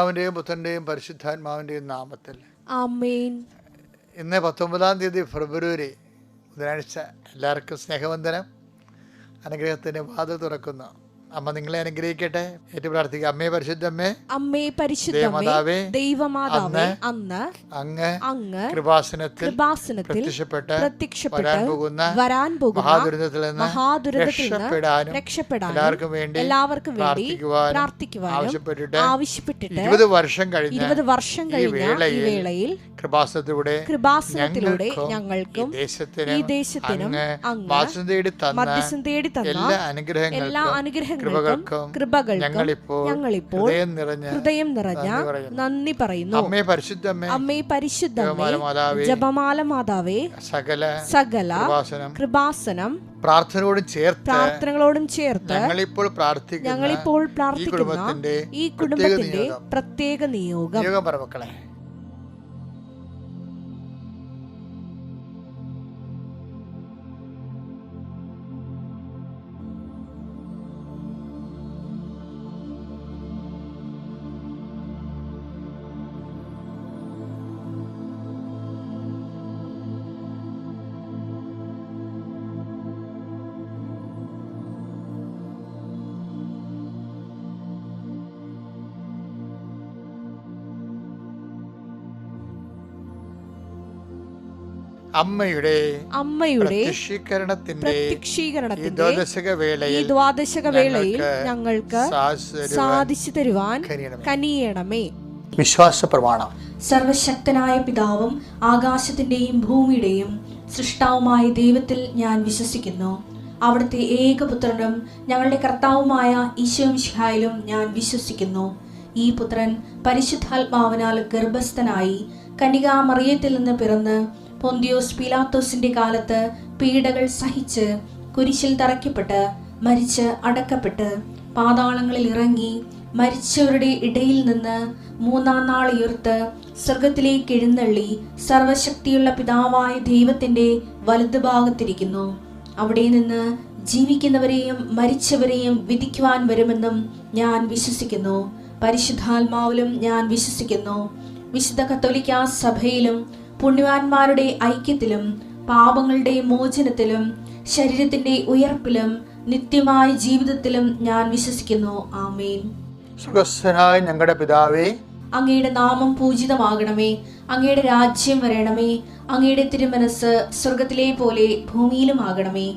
പിതാവിന്റെയും പുത്രന്റെയും പരിശുദ്ധാത്മാവിന്റെയും നാമത്തിൽ ആമേൻ. ഇന്ന് 19 ഫെബ്രുവരി ബുധനാഴ്ച. എല്ലാവർക്കും സ്നേഹവന്ദനം. അനുഗ്രഹത്തിന് വാതിൽ തുറക്കുന്നു. അമ്മ നിങ്ങളെ അനുഗ്രഹിക്കട്ടെ. ഏറ്റു പ്രാർത്ഥിക്കുക. അമ്മേ പരിശുദ്ധമ്മേ, അമ്മേ പരിശുദ്ധമേ, ദൈവമാതാവേ, അന്ന് അങ്ങ് കൃപാസനത്തിൽ പ്രത്യക്ഷപ്പെട്ട് വരാൻ പോകുന്ന മഹാദുരിതത്തിൽ നിന്ന് രക്ഷപ്പെടാനും എല്ലാവർക്കും വേണ്ടി പ്രാർത്ഥിക്കുവാനും ആവശ്യപ്പെട്ടിട്ട് 20 വർഷം കഴിഞ്ഞ ഈ വേളയിൽ കൃപാസനത്തിലൂടെ ഞങ്ങൾക്കും ഈ ദേശത്തിനും അങ്ങ് മധ്യസ്ഥം തേടി തന്ന എല്ലാ അനുഗ്രഹങ്ങൾക്കും കൃപകൾക്കും ഞങ്ങളിപ്പോൾ ഹൃദയം നിറഞ്ഞ നന്ദി പറയുന്നു. അമ്മേ പരിശുദ്ധമേ, ജപമാല മാതാവേ, സകല കൃപാസനം പ്രാർത്ഥനകളോടും ചേർത്ത് ഞങ്ങളിപ്പോൾ പ്രാർത്ഥിക്കുന്ന ഈ കുടുംബത്തിന്റെ പ്രത്യേക നിയോഗം. അമ്മയുടെ പ്രത്യക്ഷീകരണത്തിന്റെ ഈ ദ്വാദശക വേളയിൽ ഞങ്ങൾക്ക് സാധിച്ചു തരുവാൻ കനിയണമേ. വിശ്വാസ പ്രമാണം. സർവശക്തനായ പിതാവും ആകാശത്തിന്റെയും ഭൂമിയുടെയും സൃഷ്ടാവുമായ ദൈവത്തിൽ ഞാൻ വിശ്വസിക്കുന്നു. അവിടുത്തെ ഏകപുത്രനും ഞങ്ങളുടെ കർത്താവുമായ ഈശോമിശിഹായിലും ഞാൻ വിശ്വസിക്കുന്നു. ഈ പുത്രൻ പരിശുദ്ധാത്മാവിനാൽ ഗർഭസ്ഥനായി കന്യകാമറിയത്തിൽ നിന്ന് പിറന്ന് പൊന്തിയോസ് പീലാത്തോസിന്റെ കാലത്ത് പീഡകൾ സഹിച്ച് കുരിശിൽ തറയ്ക്കപ്പെട്ട് മരിച്ച് അടക്കപ്പെട്ട് പാതാളങ്ങളിൽ ഇറങ്ങി മരിച്ചവരുടെ ഇടയിൽ നിന്ന് 3-ാം നാൾ ഉയർത്ത് സ്വർഗത്തിലേക്ക് എഴുന്നള്ളി സർവശക്തിയുള്ള പിതാവായ ദൈവത്തിന്റെ വലതുഭാഗത്തിരിക്കുന്നു. അവിടെ നിന്ന് ജീവിക്കുന്നവരെയും മരിച്ചവരെയും വിധിക്കുവാൻ വരുമെന്നും ഞാൻ വിശ്വസിക്കുന്നു. പരിശുദ്ധാത്മാവിലും ഞാൻ വിശ്വസിക്കുന്നു. വിശുദ്ധ കത്തോലിക്കാ സഭയിലും പുണ്യവാന്മാരുടെ ഐക്യത്തിലും പാപങ്ങളുടെ മോചനത്തിലും ശരീരത്തിന്റെ ഉയർപ്പിലും നിത്യമായ ജീവിതത്തിലും ഞാൻ വിശ്വസിക്കുന്നു. ആമേൻ. സുഖസ്ഥനായ ഞങ്ങളുടെ പിതാവേ, അങ്ങയുടെ നാമം പൂജിതമാകണമേ. അങ്ങയുടെ രാജ്യം വരണമേ. അങ്ങയുടെ തിരുമനസ് സ്വർഗത്തിലെ പോലെ ഭൂമിയിലും ആകണമേ.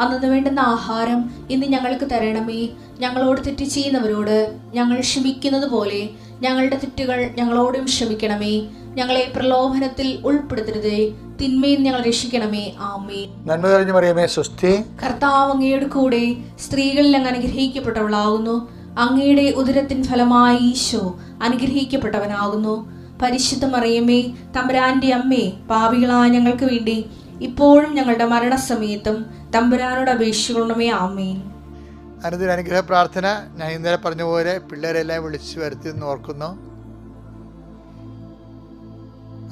അന്നു വേണ്ടുന്ന ആഹാരം ഇന്ന് ഞങ്ങൾക്ക് തരണമേ. ഞങ്ങളോട് തെറ്റ് ചെയ്യുന്നവരോട് ഞങ്ങൾ ക്ഷമിക്കുന്നത് പോലെ ഞങ്ങളുടെ തെറ്റുകൾ ഞങ്ങളോടും ക്ഷമിക്കണമേ. ഞങ്ങളെ പ്രലോഭനത്തിൽ ഉൾപ്പെടുത്തരുതേ, തിന്മയിൽ ഞങ്ങൾ രക്ഷിക്കണമേ. ആമേൻ. നന്മ നിറഞ്ഞ മറിയമേ, സ്വസ്തി. കർത്താവ് അങ്ങയുടെ കൂടെ സ്ത്രീകളിൽ അങ്ങ് അനുഗ്രഹിക്കപ്പെട്ടവളാകുന്നു. അങ്ങയുടെ ഉദരത്തിൻ ഫലമായി ഈശോ അനുഗ്രഹിക്കപ്പെട്ടവനാകുന്നു. പരിശുദ്ധ മറിയമേ, തമ്പുരാന്റെ അമ്മേ, പാപികളായ ഞങ്ങൾക്ക് വേണ്ടി ഇപ്പോഴും ഞങ്ങളുടെ മരണസമയത്തും തമ്പുരാനോട് അപേക്ഷിക്കണമേ. ആമേൻ. അനുഗ്രഹ പ്രാർത്ഥന. ഞാൻ ഇന്നലെ പറഞ്ഞ പോലെ പിള്ളേരെല്ലാം വിളിച്ചു വരുത്തി എന്ന് ഓർക്കുന്നു.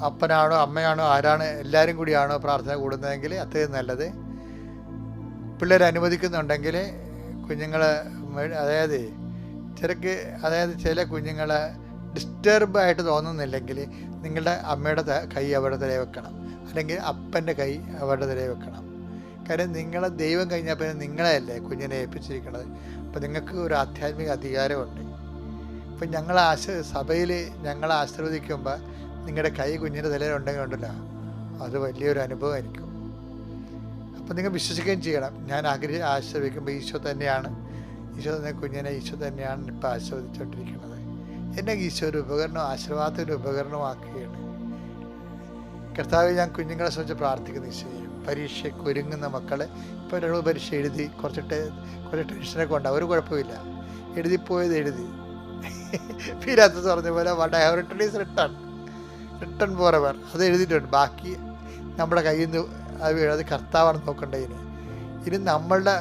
അപ്പനാണോ അമ്മയാണോ ആരാണ് എല്ലാവരും കൂടിയാണോ പ്രാർത്ഥന കൂടുന്നതെങ്കിൽ അത്രയും നല്ലത്. പിള്ളേർ അനുവദിക്കുന്നുണ്ടെങ്കിൽ കുഞ്ഞുങ്ങൾ, അതായത് ചില കുഞ്ഞുങ്ങൾ ഡിസ്റ്റർബായിട്ട് തോന്നുന്നില്ലെങ്കിൽ നിങ്ങളുടെ അമ്മയുടെ കൈ അവരുടെ തലയിൽ വെക്കണം, അല്ലെങ്കിൽ അപ്പൻ്റെ കൈ അവരുടെ തലയിൽ വെക്കണം. കാര്യം നിങ്ങളെ ദൈവം കഴിഞ്ഞാൽ പിന്നെ നിങ്ങളെയല്ലേ കുഞ്ഞിനെ ഏൽപ്പിച്ചിരിക്കുന്നത്. അപ്പം നിങ്ങൾക്ക് ഒരു ആധ്യാത്മിക അധികാരമുണ്ട്. ഇപ്പം സഭയിൽ ഞങ്ങളെ ആശീർവദിക്കുമ്പോൾ നിങ്ങളുടെ കൈ കുഞ്ഞിൻ്റെ തലയിലുണ്ടെങ്കിൽ ഉണ്ടല്ലോ, അത് വലിയൊരു അനുഭവമായിരിക്കും. അപ്പം നിങ്ങൾ വിശ്വസിക്കുകയും ചെയ്യണം. ഞാൻ ആശീർവദിക്കുമ്പോൾ ഈശോ തന്നെയാണ് കുഞ്ഞിനെ ഈശോ തന്നെയാണ് ഇപ്പം ആശീർവദിച്ചുകൊണ്ടിരിക്കുന്നത്. എന്നെ ഈശോ ഒരു ഉപകരണം, ആശീർവാദത്തിൻ്റെ ഉപകരണമാക്കുകയാണ്. കർത്താവ്, ഞാൻ കുഞ്ഞുങ്ങളെ സംബന്ധിച്ച് പ്രാർത്ഥിക്കുന്ന ഈശോയെ, പരീക്ഷയ്ക്ക് ഒരുങ്ങുന്ന മക്കൾ ഇപ്പോൾ ഒരാൾ പരീക്ഷ എഴുതി കുറച്ച് ടെൻഷനൊക്കെ ഉണ്ടാവും, ഒരു കുഴപ്പമില്ല. എഴുതിപ്പോയത് എഴുതി പീരാത്തത് പറഞ്ഞ പോലെ what I have written is written for ever, അത് എഴുതിയിട്ടുണ്ട്. ബാക്കി നമ്മുടെ കയ്യിൽ നിന്ന് അത് കർത്താവാണ് നോക്കേണ്ടത്. ഇനി നമ്മളുടെ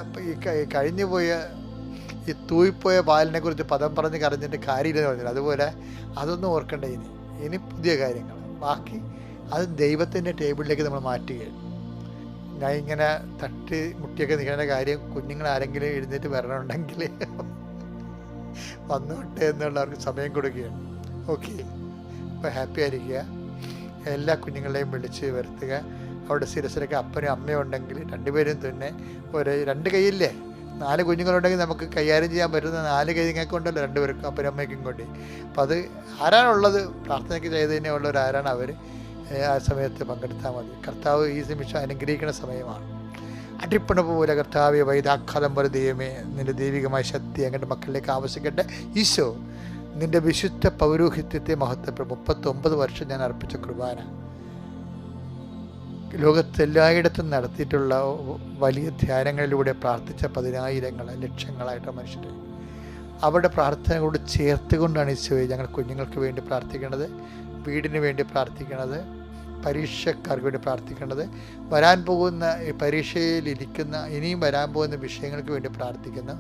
കഴിഞ്ഞു പോയ ഈ തൂയിപ്പോയ പാലിനെ കുറിച്ച് പദം പറഞ്ഞ് കരഞ്ഞിട്ട് കാര്യമില്ലെന്ന് പറഞ്ഞില്ല. അതുപോലെ അതൊന്നും ഓർക്കേണ്ട. ഇനി പുതിയ കാര്യങ്ങൾ ബാക്കി അത് ദൈവത്തിൻ്റെ ടേബിളിലേക്ക് നമ്മൾ മാറ്റുകയാണ്. ഞാൻ ഇങ്ങനെ തട്ടി മുട്ടിയൊക്കെ നിൽക്കുന്ന കാര്യം കുഞ്ഞുങ്ങൾ ആരെങ്കിലും എഴുന്നേറ്റ് വരണമെന്നുണ്ടെങ്കിൽ വന്നോട്ടെ എന്നുള്ളവർക്ക് സമയം കൊടുക്കുകയാണ്. ഓക്കെ, അപ്പോൾ ഹാപ്പി ആയിരിക്കുക. എല്ലാ കുഞ്ഞുങ്ങളെയും വിളിച്ച് വരുത്തുക. അവിടെ ശിരസിലൊക്കെ അപ്പനും അമ്മയും ഉണ്ടെങ്കിൽ രണ്ടുപേരും തന്നെ ഒരു 2 കൈയില്ലേ, 4 കുഞ്ഞുങ്ങളുണ്ടെങ്കിൽ നമുക്ക് കൈകാര്യം ചെയ്യാൻ പറ്റുന്ന 4 കൈ നിങ്ങൾക്ക് ഉണ്ടല്ലോ, 2 പേർക്കും അപ്പനും അമ്മയ്ക്കും കൊണ്ട്. അപ്പോൾ അത് ആരാണുള്ളത്, പ്രാർത്ഥനയ്ക്ക് ചെയ്തതിനെ ഉള്ളവർ ആരാണ്, അവർ ആ സമയത്ത് പങ്കെടുത്താൽ മതി. കർത്താവ് ഈ നിമിഷം അനുഗ്രഹിക്കുന്ന സമയമാണ്. അടിപ്പണ പോലെ കർത്താവെ വൈദാഘാതം പോലെ ദൈവമേ, നിൻ്റെ ദൈവികമായ ശക്തി അങ്ങയുടെ മക്കളിലേക്ക് ആവശ്യിക്കട്ടെ. ഈശോ, നിൻ്റെ വിശുദ്ധ പൗരോഹിത്യത്തെ മഹത്വപ്പെടും. 39 വർഷം ഞാൻ അർപ്പിച്ച കുർബാന ലോകത്തെല്ലായിടത്തും നടത്തിയിട്ടുള്ള വലിയ ധ്യാനങ്ങളിലൂടെ പ്രാർത്ഥിച്ച 10,000 ലക്ഷങ്ങളായിട്ട് മനുഷ്യർ അവരുടെ പ്രാർത്ഥനകളോട് ചേർത്തുകൊണ്ടാണ് ഈശോയെ ഞങ്ങൾ കുഞ്ഞുങ്ങൾക്ക് വേണ്ടി പ്രാർത്ഥിക്കേണ്ടത്, വീടിന് വേണ്ടി പ്രാർത്ഥിക്കേണ്ടത്, പരീക്ഷക്കാർക്ക് വേണ്ടി പ്രാർത്ഥിക്കേണ്ടത്, വരാൻ പോകുന്ന ഈ പരീക്ഷയിലിരിക്കുന്ന ഇനിയും വരാൻ പോകുന്ന വിഷയങ്ങൾക്ക് വേണ്ടി പ്രാർത്ഥിക്കുന്നു.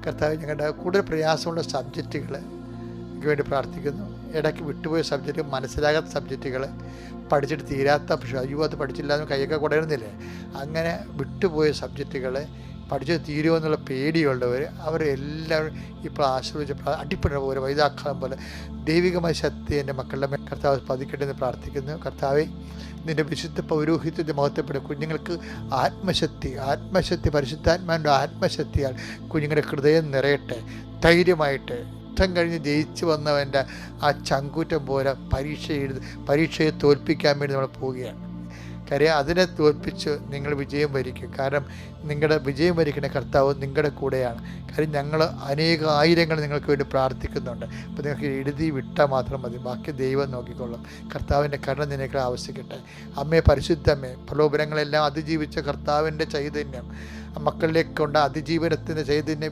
കർത്താവ്, ഞങ്ങളുടെ കൂടുതൽ പ്രയാസമുള്ള സബ്ജക്റ്റുകൾക്ക് വേണ്ടി പ്രാർത്ഥിക്കുന്നു. ഇടയ്ക്ക് വിട്ടുപോയ സബ്ജക്റ്റ്, മനസ്സിലാകാത്ത സബ്ജക്റ്റുകൾ, പഠിച്ചിട്ട് തീരാത്ത, പക്ഷേ അയ്യോ അത് പഠിച്ചില്ലാതെ കൈയൊക്കെ കുടയുന്നില്ലേ, അങ്ങനെ വിട്ടുപോയ സബ്ജക്റ്റുകൾ പഠിച്ചത് തീരുമോ എന്നുള്ള പേടിയുള്ളവർ അവരെല്ലാവരും ഇപ്പോൾ ആശ്രയിച്ച് അടിപ്പെടുന്ന പോലെ വൈദാഘാതം പോലെ ദൈവികമായ ശക്തി എൻ്റെ മക്കളുടെ മേൽ കർത്താവ് പതിക്കട്ടെ എന്ന് പ്രാർത്ഥിക്കുന്നു. കർത്താവെ, നിൻ്റെ വിശുദ്ധ പൗരോഹിത്യത്തെ മഹത്വപ്പെടും. കുഞ്ഞുങ്ങൾക്ക് ആത്മശക്തി പരിശുദ്ധാത്മാവിൻ്റെ ആത്മശക്തിയാൽ കുഞ്ഞുങ്ങളുടെ ഹൃദയം നിറയട്ടെ. ധൈര്യമായിട്ട് യുദ്ധം കഴിഞ്ഞ് ജയിച്ചു വന്നവൻ്റെ ആ ചങ്കൂറ്റം പോലെ പരീക്ഷയെ തോൽപ്പിക്കാൻ വേണ്ടി നമ്മൾ പോവുകയാണ്. കാര്യം അതിനെ തോൽപ്പിച്ച് നിങ്ങൾ വിജയം വരിക്കും. കാരണം നിങ്ങളുടെ വിജയം വരിക്കുന്ന കർത്താവ് നിങ്ങളുടെ കൂടെയാണ്. കാര്യം ഞങ്ങൾ ആയിരങ്ങൾ നിങ്ങൾക്ക് വേണ്ടി പ്രാർത്ഥിക്കുന്നുണ്ട്. അപ്പോൾ നിങ്ങൾക്ക് എഴുതി വിട്ടാൽ മാത്രം മതി, ബാക്കി ദൈവം നോക്കിക്കൊള്ളും. കർത്താവിൻ്റെ കരുണ നിനക്ക് ആവശ്യിക്കട്ടെ. അമ്മേ, പരിശുദ്ധമ്മേ, പ്രലോഭനങ്ങളെല്ലാം അതിജീവിച്ച കർത്താവിൻ്റെ ചൈതന്യം മക്കളിലേക്ക് കൊണ്ട് അതിജീവനത്തിൻ്റെ ചൈതന്യം,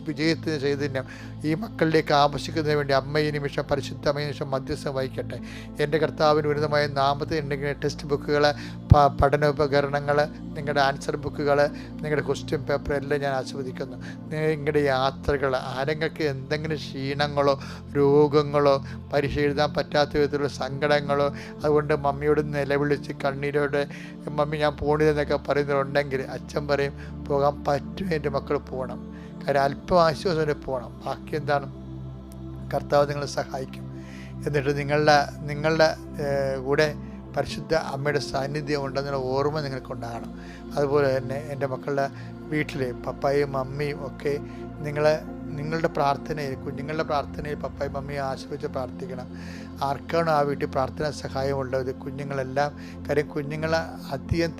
വിജയത്തിൻ്റെ ചൈതന്യം ഈ മക്കളിലേക്ക് ആവശ്യിക്കുന്നതിന് വേണ്ടി അമ്മ ഈ നിമിഷം, പരിശുദ്ധമായ നിമിഷം മധ്യസ്ഥം വഹിക്കട്ടെ. എൻ്റെ കർത്താവിന് ഉന്നതമായ നാമത്തിൽ ഉണ്ടെങ്കിൽ ടെക്സ്റ്റ് ബുക്കുകൾ, പഠനോപകരണങ്ങൾ, നിങ്ങളുടെ ആൻസർ ബുക്കുകൾ, നിങ്ങളുടെ ക്വസ്റ്റ്യൻ പേപ്പർ എല്ലാം ഞാൻ ആസ്വദിക്കുന്നു. നിങ്ങളുടെ യാത്രകൾ, ആരെങ്കിലും എന്തെങ്കിലും ക്ഷീണങ്ങളോ രോഗങ്ങളോ പരീക്ഷ എഴുതാൻ പറ്റാത്ത വിധത്തിലുള്ള സങ്കടങ്ങളോ അതുകൊണ്ട് മമ്മിയോട് നിലവിളിച്ച് കണ്ണീരോടെ മമ്മി ഞാൻ പോണില്ലെന്നൊക്കെ പറയുന്നവരുണ്ടെങ്കിൽ അച്ഛൻ പറയും, പോകാൻ പറ്റും, എൻ്റെ മക്കൾ പോകണം. കാര്യം അല്പം ആശ്വാസം പോകണം. ബാക്കി എന്താണ്, കർത്താവ് നിങ്ങളെ സഹായിക്കും. എന്നിട്ട് നിങ്ങളുടെ കൂടെ പരിശുദ്ധ അമ്മയുടെ സാന്നിധ്യം ഉണ്ടെന്നുള്ള ഓർമ്മ നിങ്ങൾക്കുണ്ടാകണം. അതുപോലെ തന്നെ എൻ്റെ മക്കളുടെ വീട്ടിൽ പപ്പായും മമ്മിയും ഒക്കെ നിങ്ങളുടെ പ്രാർത്ഥനയിൽ, കുഞ്ഞുങ്ങളുടെ പ്രാർത്ഥനയിൽ പപ്പായും മമ്മിയും ആശ്രയിച്ച് പ്രാർത്ഥിക്കണം. ആർക്കാണോ ആ വീട്ടിൽ പ്രാർത്ഥനാ സഹായമുള്ളത് കുഞ്ഞുങ്ങളെല്ലാം. കാര്യം കുഞ്ഞുങ്ങൾ അധികം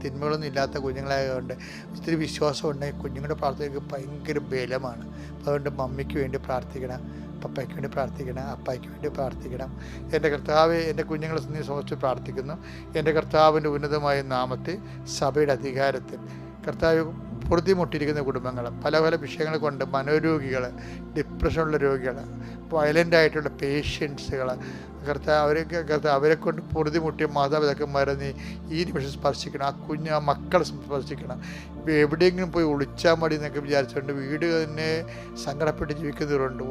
തിന്മകളൊന്നും ഇല്ലാത്ത കുഞ്ഞുങ്ങളായതുകൊണ്ട് ഒത്തിരി വിശ്വാസം ഉണ്ടെങ്കിൽ കുഞ്ഞുങ്ങളുടെ പ്രാർത്ഥനയ്ക്ക് ഭയങ്കര ബലമാണ്. അതുകൊണ്ട് മമ്മിക്ക് വേണ്ടി പ്രാർത്ഥിക്കണം, പപ്പയ്ക്ക് വേണ്ടി പ്രാർത്ഥിക്കണം, അപ്പായ്ക്ക് വേണ്ടി പ്രാർത്ഥിക്കണം. എൻ്റെ കർത്താവ്, എൻ്റെ കുഞ്ഞുങ്ങളെ സമർപ്പിച്ച് പ്രാർത്ഥിക്കുന്നു. എൻ്റെ കർത്താവിൻ്റെ ഉന്നതമായ നാമത്തിൽ സഭയുടെ അധികാരത്തിൽ കർത്താവ് പൊറുതിമുട്ടിയിരിക്കുന്ന കുടുംബങ്ങൾ, പല പല വിഷയങ്ങൾ കൊണ്ട് മനോരോഗികൾ, ഡിപ്രഷനുള്ള രോഗികൾ, വയലൻ്റായിട്ടുള്ള പേഷ്യൻസുകൾ, അവരെ കൊണ്ട് പൊറുതിമുട്ടിയ മാതാപിതാക്കന്മാരെ നീ ഈ നിമിഷം സ്പർശിക്കണം. ആ മക്കളെ സ്പർശിക്കണം. എവിടെയെങ്കിലും പോയി ഒളിച്ചാൽ മതി എന്നൊക്കെ വിചാരിച്ചുകൊണ്ട് വീട് തന്നെ സങ്കടപ്പെട്ട് ജീവിക്കുന്നവരുണ്ട്.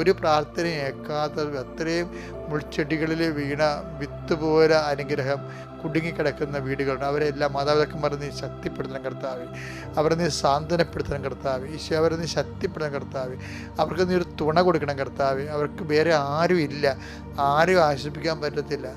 ഒരു പ്രാർത്ഥനയും ഏക്കാത്ത അത്രയും മുൾച്ചെടികളിൽ വീണ വിത്ത് പോലെ അനുഗ്രഹം കുടുങ്ങിക്കിടക്കുന്ന വീടുകളുണ്ട്. അവരെല്ലാം മാതാപിതാക്കന്മാരെ നീ ശക്തിപ്പെടുത്തണം കർത്താവേ. അവരെ നീ സാന്ത്വനപ്പെടുത്തണം കർത്താവേ. ഈശോ, അവരെ നീ ശക്തിപ്പെടുത്തണം കർത്താവേ. അവർക്ക് നീ ഒരു തുണ കൊടുക്കണം കർത്താവേ. അവർക്ക് വേറെ ആരും ഇല്ല, ആരും ആശ്വസിപ്പിക്കാൻ പറ്റത്തില്ല.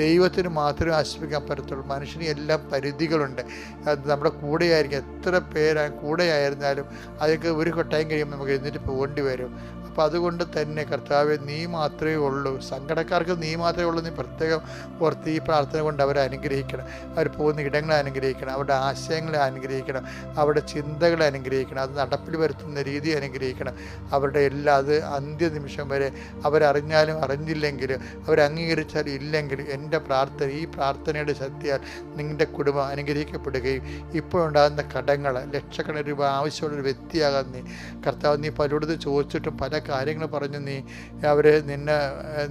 ദൈവത്തിന് മാത്രമേ ആശ്രയിക്കാൻ പറ്റത്തുള്ളൂ. മനുഷ്യന് എല്ലാം പരിധികളുണ്ട്. അത് നമ്മുടെ കൂടെയായിരിക്കും, എത്ര കൂടെയായിരുന്നാലും അതൊക്കെ ഒരു ടൈം കഴിയുമ്പോൾ നമുക്ക് എഴുന്നേറ്റ് പോകേണ്ടി വരും. അപ്പോൾ അതുകൊണ്ട് തന്നെ കർത്താവേ, നീ മാത്രമേ ഉള്ളൂ, സങ്കടക്കാർക്ക് നീ മാത്രമേ ഉള്ളൂ. നീ പ്രത്യേകം ഓർത്ത് ഈ പ്രാർത്ഥന കൊണ്ട് അവരെ അനുഗ്രഹിക്കണം. അവർ പോകുന്ന ഇടങ്ങളെ അനുഗ്രഹിക്കണം, അവരുടെ ആശയങ്ങളെ അനുഗ്രഹിക്കണം, അവരുടെ ചിന്തകളെ അനുഗ്രഹിക്കണം, അത് നടപ്പിൽ വരുത്തുന്ന രീതി അനുഗ്രഹിക്കണം. അവരുടെ അത് അന്ത്യനിമിഷം വരെ അവരറിഞ്ഞാലും അറിഞ്ഞില്ലെങ്കിലും അവരംഗീകരിച്ചാലും ഇല്ലെങ്കിലും എൻ്റെ പ്രാർത്ഥന, ഈ പ്രാർത്ഥനയുടെ ശക്തിയാൽ നിങ്ങളുടെ കുടുംബം അനുഗ്രഹിക്കപ്പെടുകയും ഇപ്പോഴുണ്ടാകുന്ന കടങ്ങൾ ലക്ഷക്കണക്കിന് രൂപ ആവശ്യമുള്ളൊരു വ്യക്തിയാകാൻ നീ കർത്താവ്, നീ പലയിടത്ത് ചോദിച്ചിട്ടും പല കാര്യങ്ങൾ പറഞ്ഞ് നീ അവരെ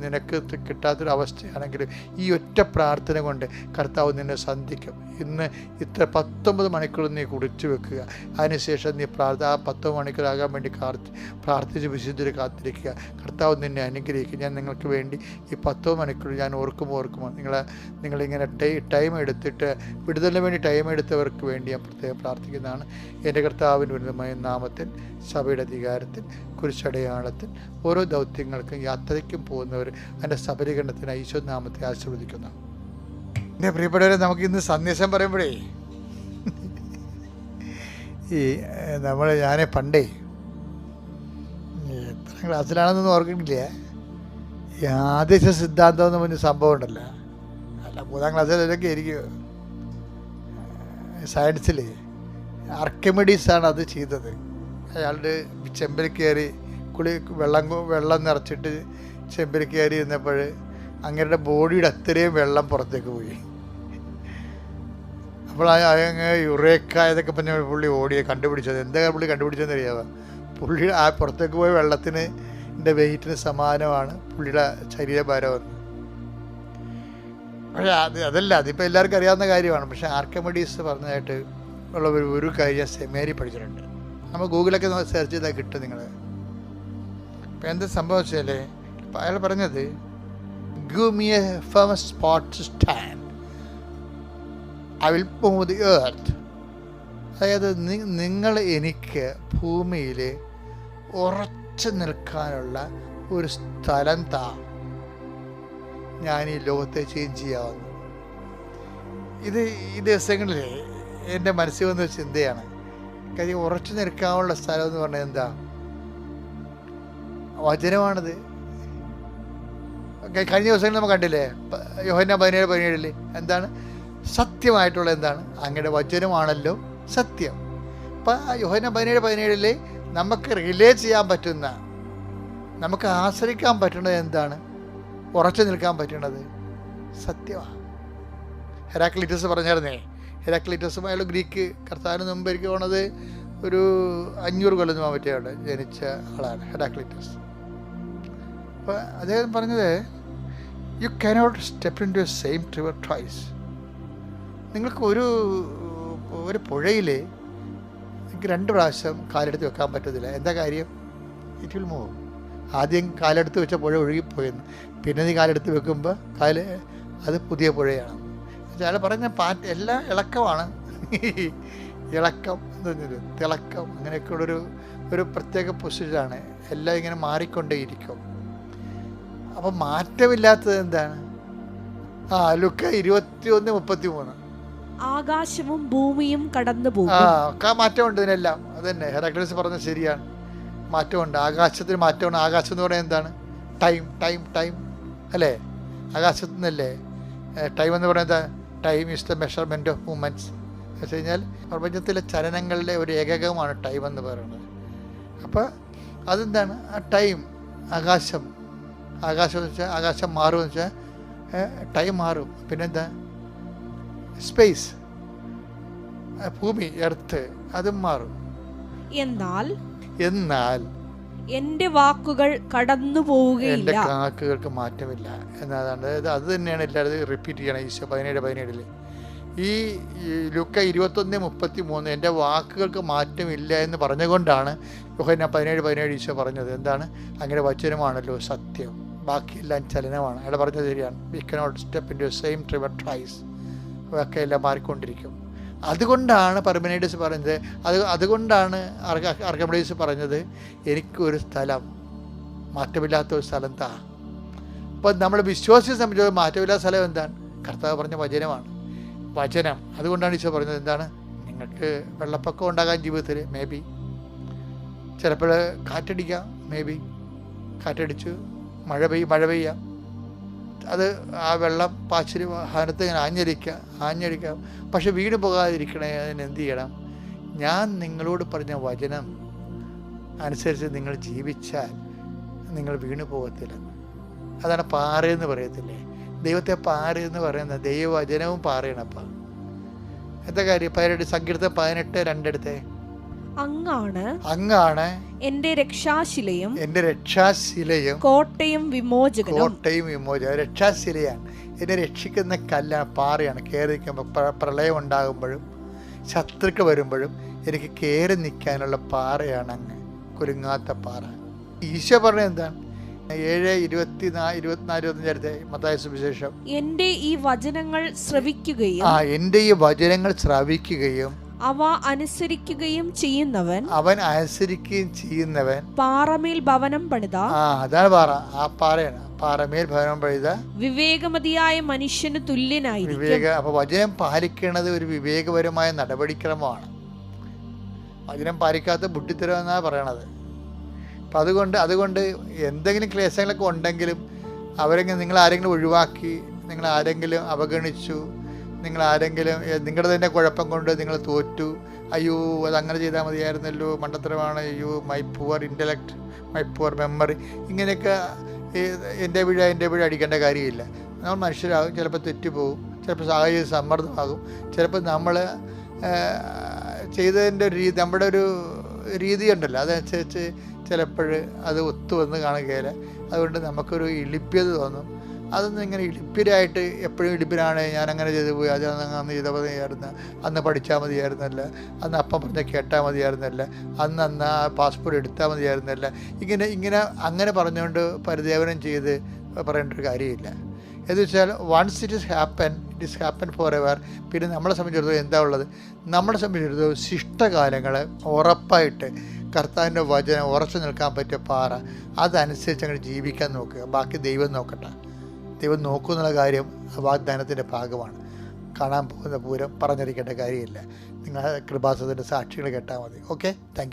നിനക്ക് കിട്ടാത്തൊരവസ്ഥയാണെങ്കിലും ഈ ഒറ്റ പ്രാർത്ഥന കൊണ്ട് കർത്താവ് നിന്നെ സന്ധിക്കും. ഇന്ന് ഇത്ര 19 മണിക്കൂർ നീ കുറിച്ച് വെക്കുക. അതിനുശേഷം നീ ആ 19 മണിക്കൂറാകാൻ വേണ്ടി പ്രാർത്ഥിച്ച് വിശുദ്ധരെ കാത്തിരിക്കുക. കർത്താവ് നിന്നെ അനുഗ്രഹിക്കുക. ഞാൻ നിങ്ങൾക്ക് വേണ്ടി ഈ 19 മണിക്കൂർ ഞാൻ ഓർക്കുമ്പോൾ നിങ്ങളിങ്ങനെ ടൈം എടുത്തിട്ട് വിടുതലിന് വേണ്ടി ടൈം എടുത്തവർക്ക് വേണ്ടി ഞാൻ പ്രത്യേകം പ്രാർത്ഥിക്കുന്നതാണ്. എൻ്റെ കർത്താവിൻ്റെ ഉന്നതമായ നാമത്തിൽ സഭയുടെ അധികാരത്തിൽ കുരിശടയാളം സമ്മേളനത്തിൽ ഓരോ ദൗത്യങ്ങൾക്കും യാത്രയ്ക്കും പോകുന്നവർ അതിൻ്റെ സബലീകരണത്തിന് ഈശോ നാമത്തെ ആശീർവദിക്കുന്നു. എൻ്റെ പ്രിയപ്പെട്ടവരെ, നമുക്കിന്ന് സന്ദേശം പറയുമ്പോഴേ ഞാൻ പണ്ടേ എത്ര ക്ലാസ്സിലാണെന്നൊന്നും ഓർക്കുന്നില്ല, ഈ ആദേശ സിദ്ധാന്തം എന്ന് പറഞ്ഞ സംഭവം ഉണ്ടല്ലോ, അല്ല 3ാം ക്ലാസ്സിലൊക്കെ ആയിരിക്കും, സയൻസിൽ ആർക്കിമിഡീസാണ് അത് ചെയ്തത്. അയാളുടെ ചെമ്പിൽ കയറി വെള്ളം നിറച്ചിട്ട് ചെമ്പിൽ കയറി ഇരുന്നപ്പോൾ അങ്ങയുടെ ബോഡിയുടെ അത്രയും വെള്ളം പുറത്തേക്ക് പോയി. അപ്പോൾ അങ്ങ് യുറേക്ക ഇതൊക്കെ പറഞ്ഞ പുള്ളി കണ്ടുപിടിച്ചത്. എന്താ പുള്ളി കണ്ടുപിടിച്ചതെന്ന് അറിയാമോ? പുള്ളിയുടെ ആ പുറത്തേക്ക് പോയ വെള്ളത്തിന് വെയിറ്റിന് സമാനമാണ് പുള്ളിയുടെ ശരീരഭാരമെന്ന്. പക്ഷേ അതല്ല, അതിപ്പോൾ എല്ലാവർക്കും അറിയാവുന്ന കാര്യമാണ്. പക്ഷേ ആർക്കിമിഡീസ് പറഞ്ഞതായിട്ട് ഉള്ള ഒരു കാര്യം സെമിനാരി പഠിച്ചിട്ടുണ്ട്. നമ്മൾ ഗൂഗിളൊക്കെ സെർച്ച് ചെയ്താൽ കിട്ടും നിങ്ങൾ. ഇപ്പം എന്താ സംഭവം വെച്ചാൽ, ഇപ്പം അയാൾ പറഞ്ഞത് give me a firm spot to stand, I will move the earth. അതായത് നിങ്ങൾ എനിക്ക് ഭൂമിയിൽ ഉറച്ചു നിൽക്കാനുള്ള ഒരു സ്ഥലം താ, ഞാൻ ഈ ലോകത്തെ ചേഞ്ച് ചെയ്യാവുന്നു. ഈ ദിവസങ്ങളിൽ എൻ്റെ മനസ്സിൽ വന്ന ഒരു ചിന്തയാണ്. കാര്യം ഉറച്ചു നിൽക്കാനുള്ള സ്ഥലം എന്ന് പറഞ്ഞാൽ എന്താ? വചനമാണിത്. കഴിഞ്ഞ ദിവസങ്ങളിൽ നമ്മൾ കണ്ടില്ലേ, യോഹന്നാൻ 17:17 എന്താണ്? സത്യമായിട്ടുള്ള എന്താണ്? അങ്ങയുടെ വചനമാണല്ലോ സത്യം. അപ്പം യോഹന്നാൻ 17:17 നമുക്ക് റിലേ ചെയ്യാൻ പറ്റുന്ന, നമുക്ക് ആശ്രയിക്കാൻ പറ്റുന്നത് എന്താണ്? ഉറച്ചു നിൽക്കാൻ പറ്റുന്നത് സത്യമാണ്. ഹെരാക്ലിറ്റസ് പറഞ്ഞായിരുന്നേ, ഹെരാക്ലിറ്റസും അയാൾ ഗ്രീക്ക്, കർത്താവിന് മുമ്പ് എനിക്ക് തോന്നുന്നത് ഒരു 500 കൊല്ലം പറ്റിയാണ് ജനിച്ച ആളാണ് ഹെരാക്ലിറ്റസ്. അപ്പോൾ അദ്ദേഹം പറഞ്ഞത്, you cannot step into a same river twice. നിങ്ങൾക്ക് ഒരു പുഴയിൽ എനിക്ക് 2 പ്രാവശ്യം കാലെടുത്ത് വെക്കാൻ പറ്റത്തില്ല. എന്താ കാര്യം? It will move. ആദ്യം കാലെടുത്ത് വെച്ച പുഴ ഒഴുകിപ്പോയെന്ന്, പിന്നെ നീ കാലെടുത്ത് വെക്കുമ്പോൾ അത് പുതിയ പുഴയാണ്. അയാൾ പറഞ്ഞ എല്ലാം ഇളക്കമാണ്. ഇളക്കം എന്ന് പറഞ്ഞൊരു തിളക്കം, അങ്ങനെയൊക്കെയുള്ളൊരു പ്രത്യേക പൊസിഷനാണ്. എല്ലാം ഇങ്ങനെ മാറിക്കൊണ്ടേയിരിക്കും. അപ്പം മാറ്റമില്ലാത്തത് എന്താണ്? ലുക്ക 21:33 ആകാശവും ഭൂമിയും കടന്നു പോകും. മാറ്റമുണ്ട് ഇതിനെല്ലാം. അത് തന്നെ ഹെറാക്ലിറ്റസ് പറഞ്ഞത് ശരിയാണ്. മാറ്റമുണ്ട്, ആകാശത്തിന് മാറ്റമുണ്ട്. ആകാശം എന്ന് പറയുന്നത് എന്താണ്? ടൈം അല്ലേ? ആകാശത്തു നിന്നല്ലേ ടൈം എന്ന് പറയുന്നത്? Time is the measurement of movements എന്ന് വെച്ച് കഴിഞ്ഞാൽ പ്രപഞ്ചത്തിലെ ചലനങ്ങളുടെ ഒരു ഏകകമാണ് ടൈം എന്ന് പറയുന്നത്. അപ്പോൾ അതെന്താണ്? ആ ടൈം, ആകാശം എന്ന് വെച്ചാൽ ആകാശം മാറുമെന്ന് വെച്ചാൽ ടൈം മാറും. പിന്നെന്താ? സ്പേസ്, ഭൂമി, എർത്ത്, അതും മാറും. എന്നാൽ എൻ്റെ വാക്കുകൾ കടന്നു പോവുകയില്ല. എൻ്റെ വാക്കുകൾക്ക് മാറ്റമില്ല എന്നതാണ്. അതായത് അത് തന്നെയാണ് എല്ലാവരും റിപ്പീറ്റ് ചെയ്യണം. ഈശോ 17:17 ഈ ലുക്ക 21:33 എൻ്റെ വാക്കുകൾക്ക് മാറ്റമില്ല എന്ന് പറഞ്ഞുകൊണ്ടാണ് യോഹന്നാൻ 17:17 ഈശോ പറഞ്ഞത്. എന്താണ്? അങ്ങനെ വചനമാണല്ലോ സത്യം, ബാക്കിയെല്ലാം ചലനമാണ്. അയാൾ പറഞ്ഞത് ശരിയാണ്. We cannot step into same river twice. ഒക്കെ എല്ലാം മാറിക്കൊണ്ടിരിക്കും. അതുകൊണ്ടാണ് പർമെനൈഡസ് പറഞ്ഞത്, അതുകൊണ്ടാണ് ആർക്കിമിഡീസ് പറഞ്ഞത്, എനിക്കൊരു സ്ഥലം, മാറ്റമില്ലാത്ത ഒരു സ്ഥലം താ. അപ്പം നമ്മൾ വിശ്വാസിയെ സംബന്ധിച്ച് മാറ്റമില്ലാത്ത സ്ഥലം എന്താണ്? കർത്താവ് പറഞ്ഞ വചനമാണ്. വചനം. അതുകൊണ്ടാണ് ഈശോ പറഞ്ഞത് എന്താണ്? നിങ്ങൾക്ക് വെള്ളപ്പൊക്കം ഉണ്ടാകാൻ ജീവിതത്തിൽ, മേ ബി ചിലപ്പോൾ കാറ്റടിക്കാം, മേ ബി കാറ്റടിച്ചു മഴ പെയ്യാം. അത് ആ വെള്ളം പാച്ചിരി വാഹനത്ത് ഇങ്ങനെ ആഞ്ഞടിക്കാം. പക്ഷെ വീണ് പോകാതിരിക്കണേ, അതിന് എന്ത് ചെയ്യണം? ഞാൻ നിങ്ങളോട് പറഞ്ഞ വചനം അനുസരിച്ച് നിങ്ങൾ ജീവിച്ചാൽ നിങ്ങൾ വീണു പോകത്തില്ല. അതാണ് പാറയെന്ന് പറയത്തില്ലേ? ദൈവത്തെ പാറയെന്ന് പറയുന്നത് ദൈവവചനവും പാറയണപ്പം. എന്താ കാര്യം? സങ്കീർത്തനം 18:2 അങ്ങാണ് എന്റെ രക്ഷാശിലയും കോട്ടയും വിമോചകനും. രക്ഷാശിലയാണ്, എന്നെ രക്ഷിക്കുന്ന കല്ലാണ്, പാറയാണ്. കയറി നിൽക്കുമ്പോൾ, പ്രളയം ഉണ്ടാകുമ്പോഴും ശത്രുക്കൾ വരുമ്പോഴും എനിക്ക് കയറി നിൽക്കാനുള്ള പാറയാണ് അങ്ങ്, കുലുങ്ങാത്ത പാറ. ഈശോ പറഞ്ഞത് എന്താണ്? 7:24-25 മത്തായി സുവിശേഷം, എന്റെ ഈ വചനങ്ങൾ ശ്രവിക്കുകയും അവ അനുസരിക്കുകയും ചെയ്യുന്നവൻ അവൻ അനുസരിക്കുകയും ചെയ്യുന്നവൻ പാറമേൽ ഭവനം പണിത അതാണ് പാറ. ആ പാറയാണ് പാറമേൽ ഭവനം പണിത വിവേകമതിയായ മനുഷ്യന് തുല്യനായിരിക്കും. അപ്പൊ വചനം പാലിക്കുന്നത് ഒരു വിവേകപരമായ നടപടിക്രമമാണ്. വചനം പാലിക്കാത്ത ബുദ്ധിത്തരം എന്നാണ് പറയണത്. അപ്പം അതുകൊണ്ട് എന്തെങ്കിലും ക്ലേശങ്ങളൊക്കെ ഉണ്ടെങ്കിലും നിങ്ങൾ ആരെങ്കിലും ഒഴിവാക്കി, നിങ്ങൾ ആരെങ്കിലും അവഗണിച്ചു, നിങ്ങൾ ആരെങ്കിലും നിങ്ങളുടെ തന്നെ കുഴപ്പം കൊണ്ട് നിങ്ങൾ തോറ്റു, അയ്യോ അതങ്ങനെ ചെയ്താൽ മതിയായിരുന്നല്ലോ, മണ്ടത്തരമാണ്, അയ്യോ my poor intellect, my poor memory, ഇങ്ങനെയൊക്കെ എൻ്റെ വീഴ അടിക്കേണ്ട കാര്യമില്ല. നമ്മൾ മനുഷ്യരാകും, ചിലപ്പോൾ തെറ്റുപോകും, ചിലപ്പോൾ സാഹചര്യ സമ്മർദ്ദമാകും, ചിലപ്പോൾ നമ്മൾ ചെയ്തതിൻ്റെ ഒരു രീതി, നമ്മുടെ ഒരു രീതി ഉണ്ടല്ലോ, അതനുസരിച്ച് ചിലപ്പോൾ അത് ഒത്തുവന്ന് കാണുകയില്ല. അതുകൊണ്ട് നമുക്കൊരു ഇളിപ്യത തോന്നും. അതൊന്നും ഇങ്ങനെ ഇളിപ്യരായിട്ട് എപ്പോഴും ഇളിപ്യരാണ്, ഞാനങ്ങനെ ചെയ്തു പോയി, അത് അന്ന് ചെയ്താൽ മതിയായിരുന്നു, അന്ന് പഠിച്ചാൽ മതിയായിരുന്നല്ല, അന്ന് അപ്പം പറഞ്ഞാൽ കേട്ടാൽ മതിയായിരുന്നല്ല, അന്ന് ആ പാസ്പോർട്ട് എടുത്താൽ മതിയായിരുന്നല്ല, ഇങ്ങനെ അങ്ങനെ പറഞ്ഞുകൊണ്ട് പരിദേവനം ചെയ്ത് പറയേണ്ട ഒരു കാര്യമില്ല. എന്ന് വെച്ചാൽ once it is happen forever. പിന്നെ നമ്മളെ സംബന്ധിച്ചിടത്തോളം എന്താ ഉള്ളത്? നമ്മളെ സംബന്ധിച്ചിടത്തോളം ശിഷ്ടകാലങ്ങൾ ഉറപ്പായിട്ട് കർത്താവിൻ്റെ വചനം ഉറച്ചു നിൽക്കാൻ പറ്റിയ പാറ, അതനുസരിച്ച് അങ്ങോട്ട് ജീവിക്കാൻ നോക്കുക. ബാക്കി ദൈവം നോക്കട്ടെ. ദൈവം നോക്കുന്നുള്ള കാര്യം വാഗ്ദാനത്തിൻ്റെ ഭാഗമാണ്. കാണാൻ പോകുന്ന പൂരം പറഞ്ഞിരിക്കേണ്ട കാര്യമില്ല. നിങ്ങൾ കൃപാസനത്തിൻ്റെ സാക്ഷികൾ കേട്ടാൽ മതി. Okay, thank you.